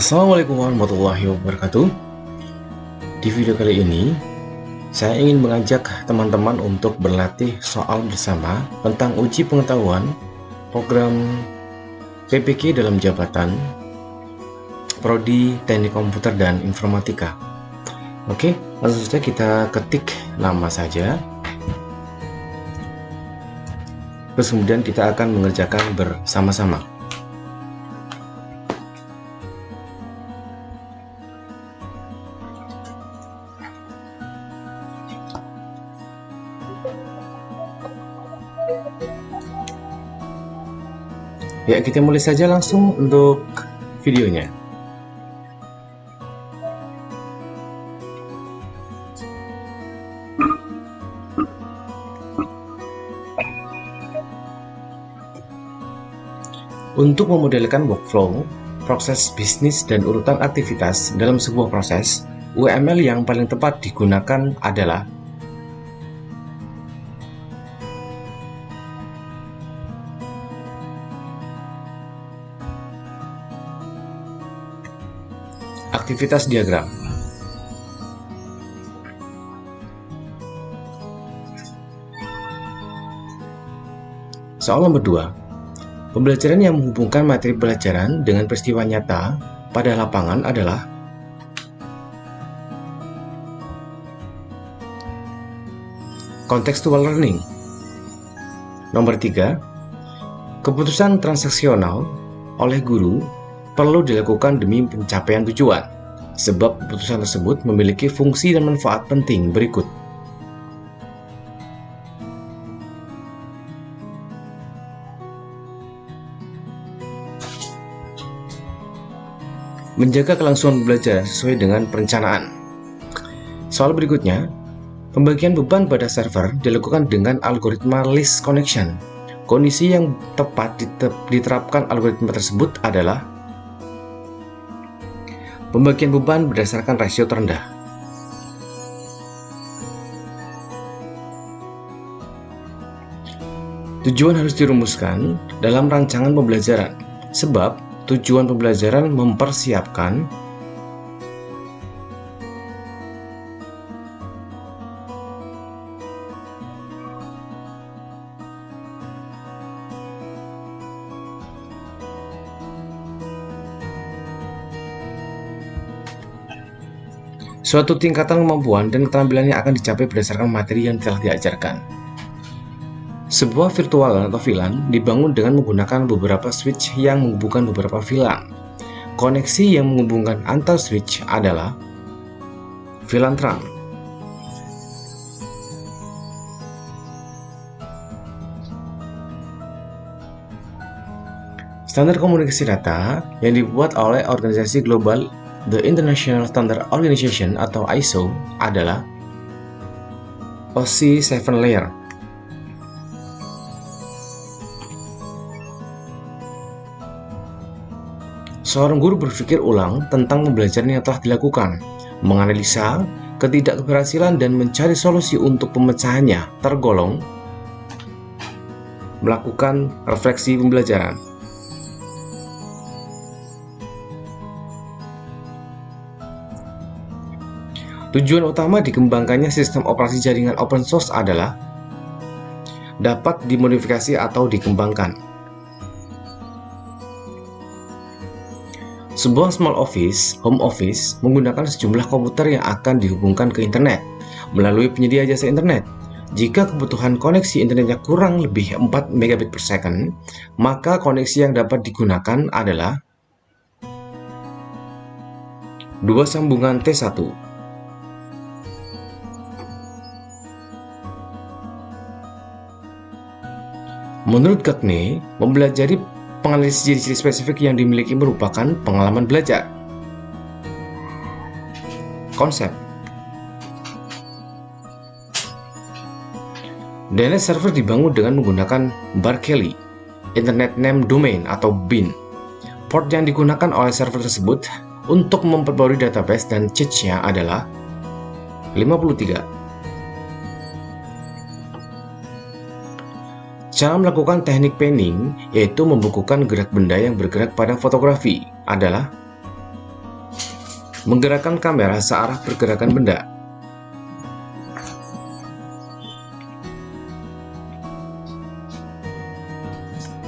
Assalamualaikum warahmatullahi wabarakatuh. Di video kali ini, saya ingin mengajak teman-teman untuk berlatih soal bersama tentang uji pengetahuan program PPK dalam jabatan Prodi Teknik Komputer dan Informatika. Oke, langsung saja kita ketik nama saja. Terus kemudian kita akan mengerjakan bersama-sama. Ya, kita mulai saja langsung untuk videonya. Untuk memodelkan workflow, proses bisnis dan urutan aktivitas dalam sebuah proses, UML yang paling tepat digunakan adalah aktivitas diagram. Soal nomor 2. Pembelajaran yang menghubungkan materi pelajaran dengan peristiwa nyata pada lapangan adalah contextual learning. Nomor 3. Keputusan transaksional oleh guru perlu dilakukan demi pencapaian tujuan, sebab keputusan tersebut memiliki fungsi dan manfaat penting berikut. Menjaga kelangsungan belajar sesuai dengan perencanaan. Soal berikutnya, pembagian beban pada server dilakukan dengan algoritma least connection. Kondisi yang tepat diterapkan algoritma tersebut adalah pembagian beban berdasarkan rasio terendah. Tujuan harus dirumuskan dalam rancangan pembelajaran, sebab tujuan pembelajaran mempersiapkan suatu tingkatan kemampuan dan keterampilan yang akan dicapai berdasarkan materi yang telah diajarkan. Sebuah virtual atau VLAN dibangun dengan menggunakan beberapa switch yang menghubungkan beberapa VLAN. Koneksi yang menghubungkan antar switch adalah VLAN trunk. Standar komunikasi data yang dibuat oleh organisasi global The International Standard Organization atau ISO adalah OSI 7 layer. Seorang guru berpikir ulang tentang pembelajaran yang telah dilakukan, menganalisa ketidakberhasilan dan mencari solusi untuk pemecahannya, tergolong melakukan refleksi pembelajaran. Tujuan utama dikembangkannya sistem operasi jaringan open source adalah dapat dimodifikasi atau dikembangkan. Sebuah small office, home office, menggunakan sejumlah komputer yang akan dihubungkan ke internet melalui penyedia jasa internet. Jika kebutuhan koneksi internetnya kurang lebih 4 megabit per second, maka koneksi yang dapat digunakan adalah 2 sambungan T1. Menurut Gagne, mempelajari penganalisis ciri-ciri spesifik yang dimiliki merupakan pengalaman belajar. Konsep DNS server dibangun dengan menggunakan Barkley Internet Name Domain atau BIN. Port yang digunakan oleh server tersebut untuk memperbarui database dan cache-nya adalah 53. Cara melakukan teknik panning, yaitu membukukan gerak benda yang bergerak pada fotografi, adalah Menggerakkan kamera searah pergerakan benda.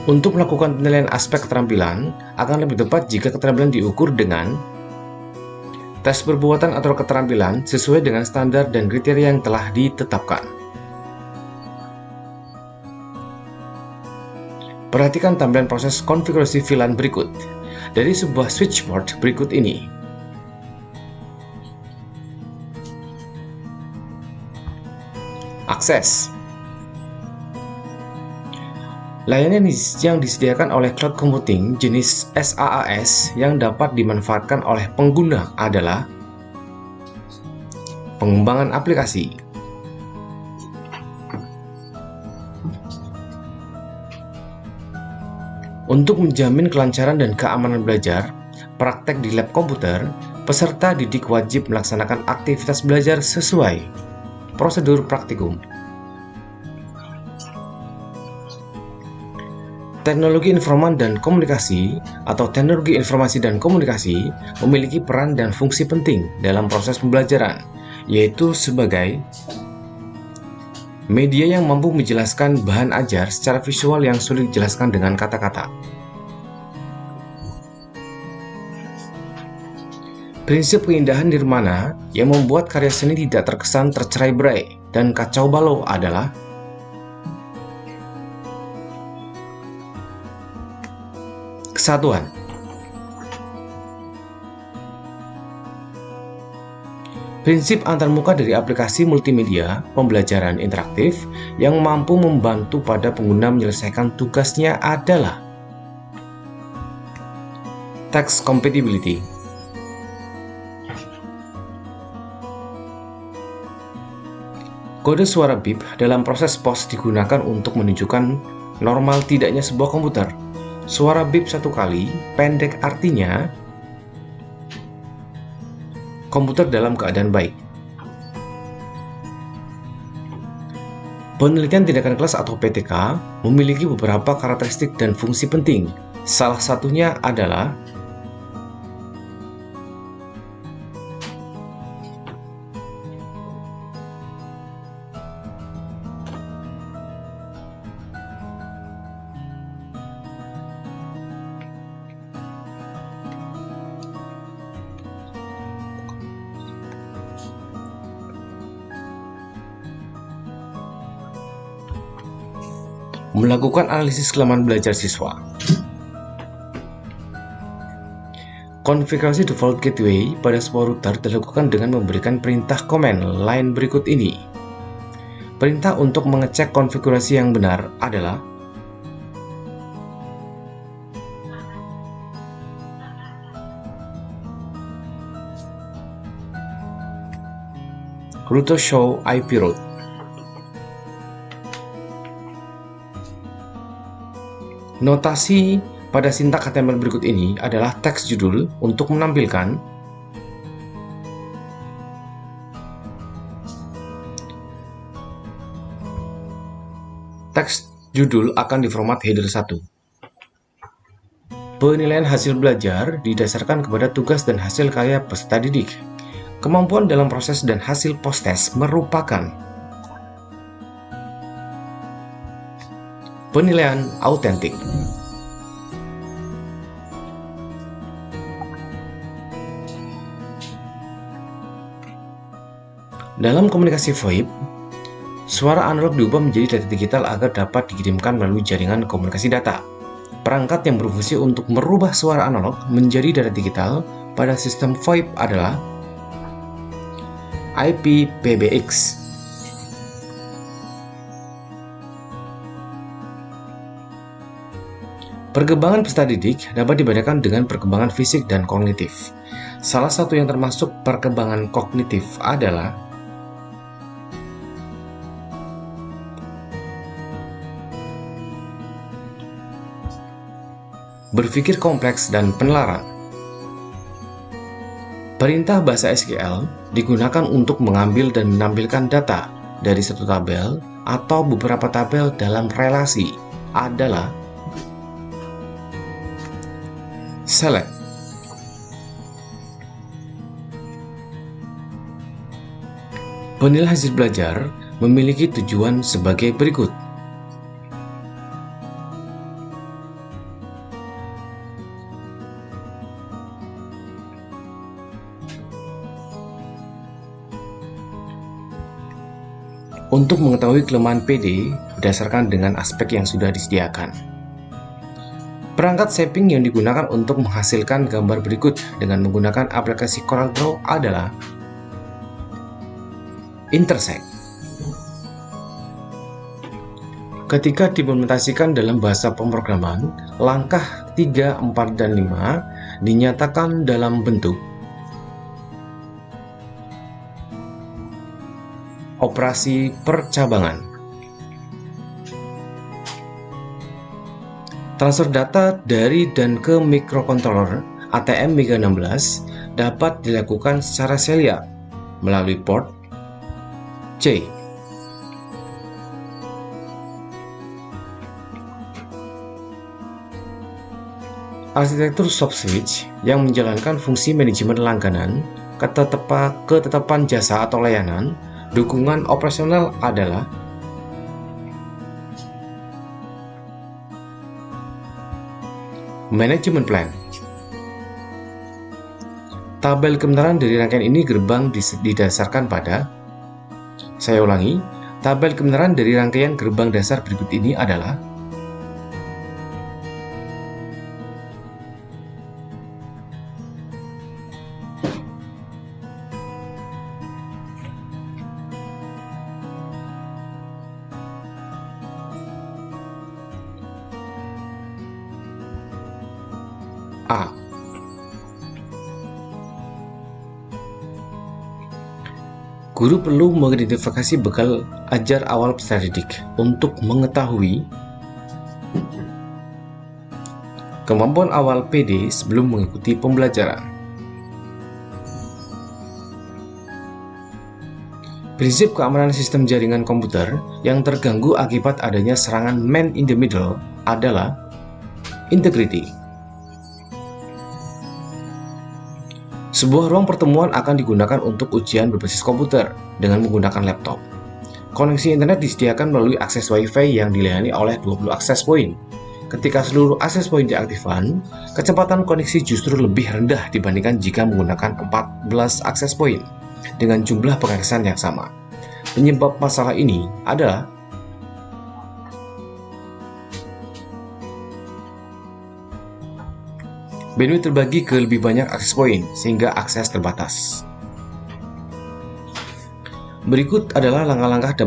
Untuk melakukan penilaian aspek keterampilan, akan lebih tepat jika keterampilan diukur dengan tes perbuatan atau keterampilan sesuai dengan standar dan kriteria yang telah ditetapkan. Perhatikan tampilan proses konfigurasi VLAN berikut dari sebuah switchboard berikut ini. Akses. Layanan yang disediakan oleh cloud computing jenis SaaS yang dapat dimanfaatkan oleh pengguna adalah pengembangan aplikasi, untuk menjamin kelancaran dan keamanan belajar, praktek di lab komputer, peserta didik wajib melaksanakan aktivitas belajar sesuai prosedur praktikum. Teknologi informasi dan komunikasi atau teknologi informasi dan komunikasi memiliki peran dan fungsi penting dalam proses pembelajaran, yaitu sebagai media yang mampu menjelaskan bahan ajar secara visual yang sulit dijelaskan dengan kata-kata. Prinsip keindahan nirmana yang membuat karya seni tidak terkesan tercerai-berai dan kacau balau adalah kesatuan. Prinsip antarmuka dari aplikasi multimedia pembelajaran interaktif yang mampu membantu pada pengguna menyelesaikan tugasnya adalah text compatibility. Kode suara bip dalam proses POS digunakan untuk menunjukkan normal tidaknya sebuah komputer. Suara bip satu kali pendek artinya komputer dalam keadaan baik. Penelitian tindakan kelas atau PTK memiliki beberapa karakteristik dan fungsi penting. Salah satunya adalah melakukan analisis kelemahan belajar siswa. Konfigurasi default gateway pada sebuah router dilakukan dengan memberikan perintah command line berikut ini. Perintah untuk mengecek konfigurasi yang benar adalah router show IP route. Notasi pada sintak HTML berikut ini adalah teks judul untuk menampilkan teks judul akan diformat header 1. Penilaian hasil belajar didasarkan kepada tugas dan hasil karya peserta didik. Kemampuan dalam proses dan hasil post-test merupakan penilaian autentik. Dalam komunikasi VoIP, suara analog diubah menjadi data digital agar dapat dikirimkan melalui jaringan komunikasi data. Perangkat yang berfungsi untuk merubah suara analog menjadi data digital pada sistem VoIP adalah IPPBX. Perkembangan peserta didik dapat dibedakan dengan perkembangan fisik dan kognitif. Salah satu yang termasuk perkembangan kognitif adalah berpikir kompleks dan penelaran. Perintah bahasa SQL digunakan untuk mengambil dan menampilkan data dari satu tabel atau beberapa tabel dalam relasi adalah select. Penilaian hasil belajar memiliki tujuan sebagai berikut. Untuk mengetahui kelemahan PD berdasarkan dengan aspek yang sudah disediakan. Perangkat shaping yang digunakan untuk menghasilkan gambar berikut dengan menggunakan aplikasi CorelDRAW adalah Intersect. Ketika diimplementasikan dalam bahasa pemrograman, langkah 3, 4, dan 5 dinyatakan dalam bentuk operasi percabangan. Transfer data dari dan ke microcontroller ATM Mega 16 dapat dilakukan secara serial melalui port C. Arsitektur soft switch yang menjalankan fungsi manajemen langganan, ketetapan jasa atau layanan, dukungan operasional adalah manajemen plan. Tabel kebenaran dari rangkaian ini gerbang didasarkan pada, saya ulangi, tabel kebenaran dari rangkaian gerbang dasar berikut ini adalah A. Guru perlu mengidentifikasi bekal ajar awal peserta didik untuk mengetahui kemampuan awal PD sebelum mengikuti pembelajaran. Prinsip keamanan sistem jaringan komputer yang terganggu akibat adanya serangan man in the middle adalah integrity. Sebuah ruang pertemuan akan digunakan untuk ujian berbasis komputer dengan menggunakan laptop. Koneksi internet disediakan melalui akses Wi-Fi yang dilayani oleh 20 akses point. Ketika seluruh akses point diaktifkan, kecepatan koneksi justru lebih rendah dibandingkan jika menggunakan 14 akses point dengan jumlah pengaksesan yang sama. Penyebab masalah ini adalah bandwidth terbagi ke lebih banyak akses point sehingga akses terbatas. Berikut adalah langkah-langkah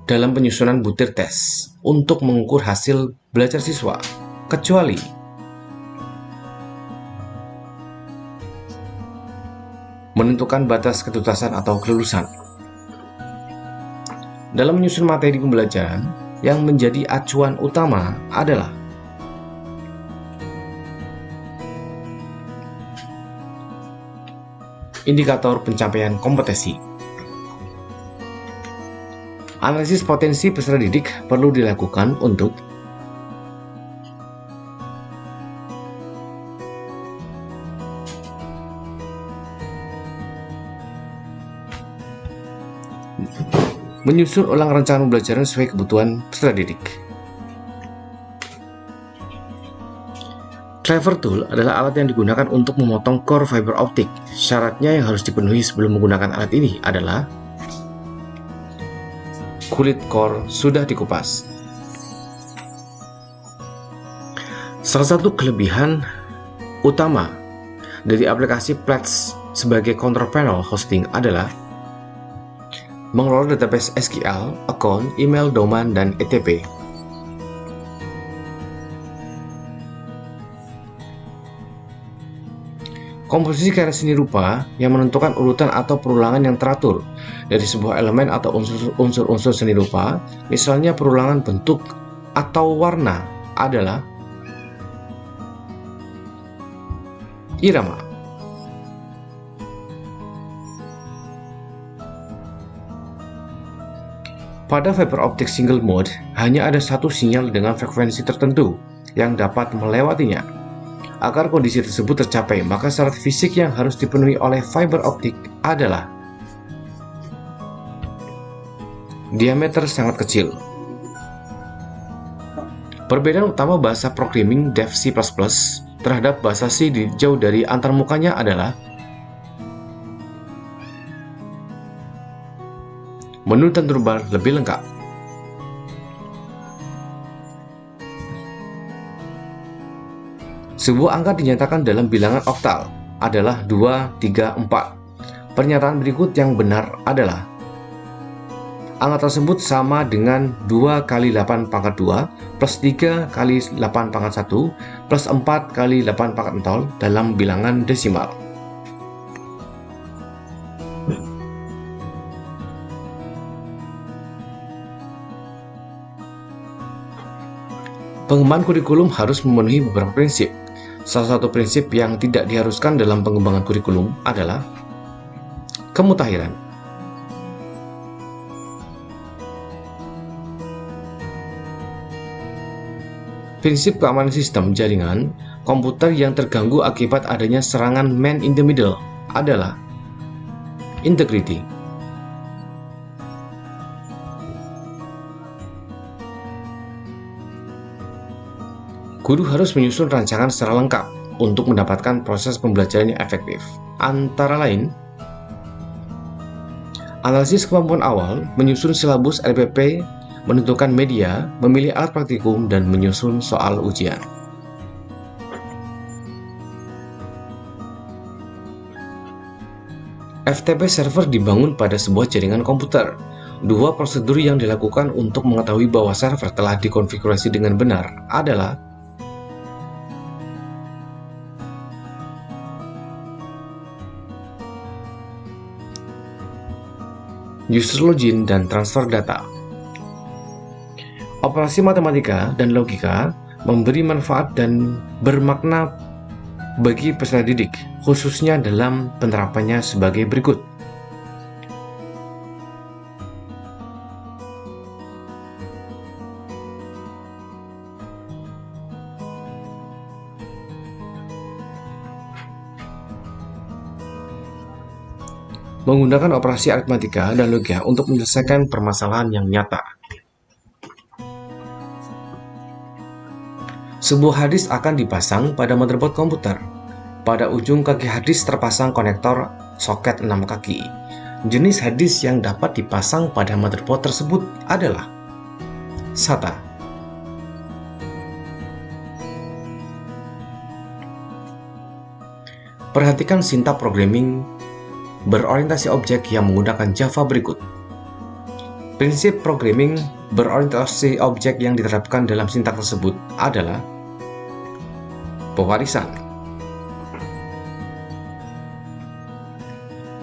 dalam penyusunan butir tes untuk mengukur hasil belajar siswa, kecuali menentukan batas ketuntasan atau kelulusan. Dalam menyusun materi pembelajaran, yang menjadi acuan utama adalah indikator pencapaian kompetensi. Analisis potensi peserta didik perlu dilakukan untuk menyusun ulang rencana pembelajaran sesuai kebutuhan peserta didik. Clever Tool adalah alat yang digunakan untuk memotong core fiber optik. Syaratnya yang harus dipenuhi sebelum menggunakan alat ini adalah kulit core sudah dikupas. Salah satu kelebihan utama dari aplikasi Plex sebagai control panel hosting adalah mengelola database SQL, account, email, domain, dan etc. Komposisi karya seni rupa yang menentukan urutan atau perulangan yang teratur dari sebuah elemen atau unsur-unsur seni rupa, misalnya perulangan bentuk atau warna, adalah irama. Pada fiber optic single mode, hanya ada satu sinyal dengan frekuensi tertentu yang dapat melewatinya. Agar kondisi tersebut tercapai, maka syarat fisik yang harus dipenuhi oleh fiber optik adalah diameter sangat kecil. Perbedaan utama bahasa programming Dev C++ terhadap bahasa C jauh dari antarmukanya adalah menu dan toolbar lebih lengkap. Sebuah angka dinyatakan dalam bilangan oktal adalah 2, 3, 4. Pernyataan berikut yang benar adalah angka tersebut sama dengan 2 kali 8 pangkat 2 plus 3 kali 8 pangkat 1 plus 4 kali 8 pangkat 0 dalam bilangan desimal. Pengembangan kurikulum harus memenuhi beberapa prinsip. Salah satu prinsip yang tidak diharuskan dalam pengembangan kurikulum adalah kemutahiran. Prinsip keamanan sistem jaringan komputer yang terganggu akibat adanya serangan man in the middle adalah integrity. Guru harus menyusun rancangan secara lengkap untuk mendapatkan proses pembelajaran yang efektif. Antara lain, analisis kemampuan awal, menyusun silabus LPP, menentukan media, memilih alat praktikum, dan menyusun soal ujian. FTP server dibangun pada sebuah jaringan komputer. Dua prosedur yang dilakukan untuk mengetahui bahwa server telah dikonfigurasi dengan benar adalah user login dan transfer data. Operasi matematika dan logika memberi manfaat dan bermakna bagi peserta didik, khususnya dalam penerapannya sebagai berikut. Menggunakan operasi aritmatika dan logika untuk menyelesaikan permasalahan yang nyata. Sebuah harddisk akan dipasang pada motherboard komputer. Pada ujung kaki harddisk terpasang konektor soket 6 kaki. Jenis harddisk yang dapat dipasang pada motherboard tersebut adalah SATA. Perhatikan sintaks programming berorientasi objek yang menggunakan Java berikut. Prinsip programming berorientasi objek yang diterapkan dalam sintaks tersebut adalah pewarisan.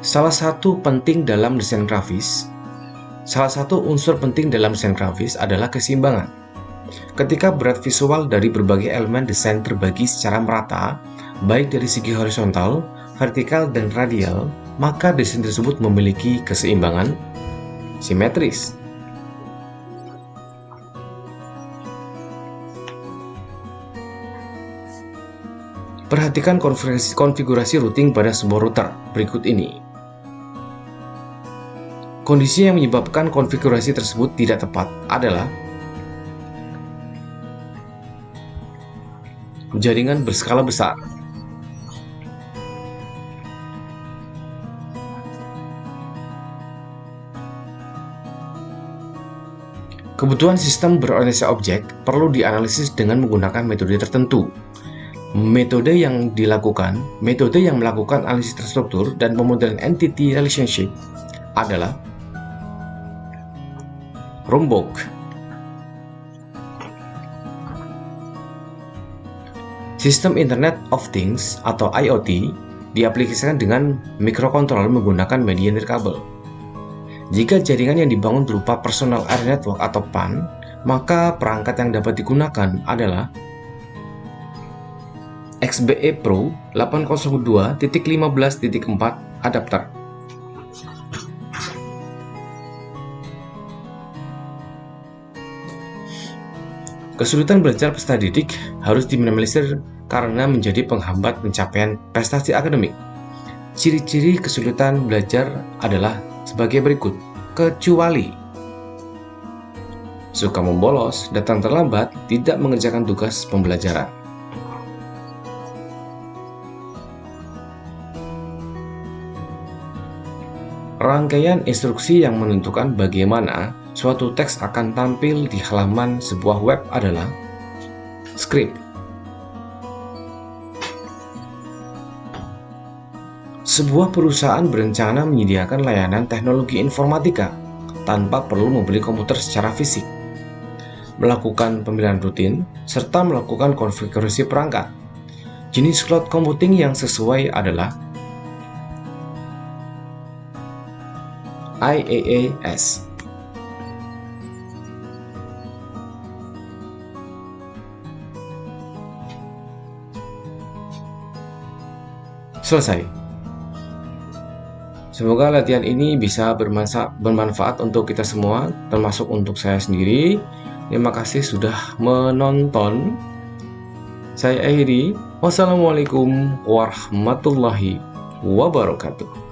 Salah satu unsur penting dalam desain grafis adalah keseimbangan. Ketika berat visual dari berbagai elemen desain terbagi secara merata, baik dari segi horizontal, vertikal, dan radial, maka desain tersebut memiliki keseimbangan simetris. Perhatikan konfigurasi routing pada sebuah router berikut ini. Kondisi yang menyebabkan konfigurasi tersebut tidak tepat adalah jaringan berskala besar, kebutuhan sistem berorientasi objek perlu dianalisis dengan menggunakan metode tertentu. Metode yang melakukan analisis terstruktur dan pemodelan entity relationship adalah Rumbaugh. Sistem Internet of Things atau IoT diaplikasikan dengan mikrokontroler menggunakan media nirkabel. Jika jaringan yang dibangun berupa Personal Area Network atau PAN, maka perangkat yang dapat digunakan adalah XBE Pro 802.15.4 adapter. Kesulitan belajar peserta didik harus diminimalisir karena menjadi penghambat pencapaian prestasi akademik. Ciri-ciri kesulitan belajar adalah sebagai berikut, kecuali suka membolos, datang terlambat, tidak mengerjakan tugas pembelajaran. Rangkaian instruksi yang menentukan bagaimana suatu teks akan tampil di halaman sebuah web adalah script. Sebuah perusahaan berencana menyediakan layanan teknologi informatika tanpa perlu membeli komputer secara fisik, melakukan pemilihan rutin, serta melakukan konfigurasi perangkat. Jenis cloud computing yang sesuai adalah IaaS. Selesai. Semoga latihan ini bisa bermanfaat untuk kita semua, termasuk untuk saya sendiri. Terima kasih sudah menonton. Saya akhiri. Wassalamualaikum warahmatullahi wabarakatuh.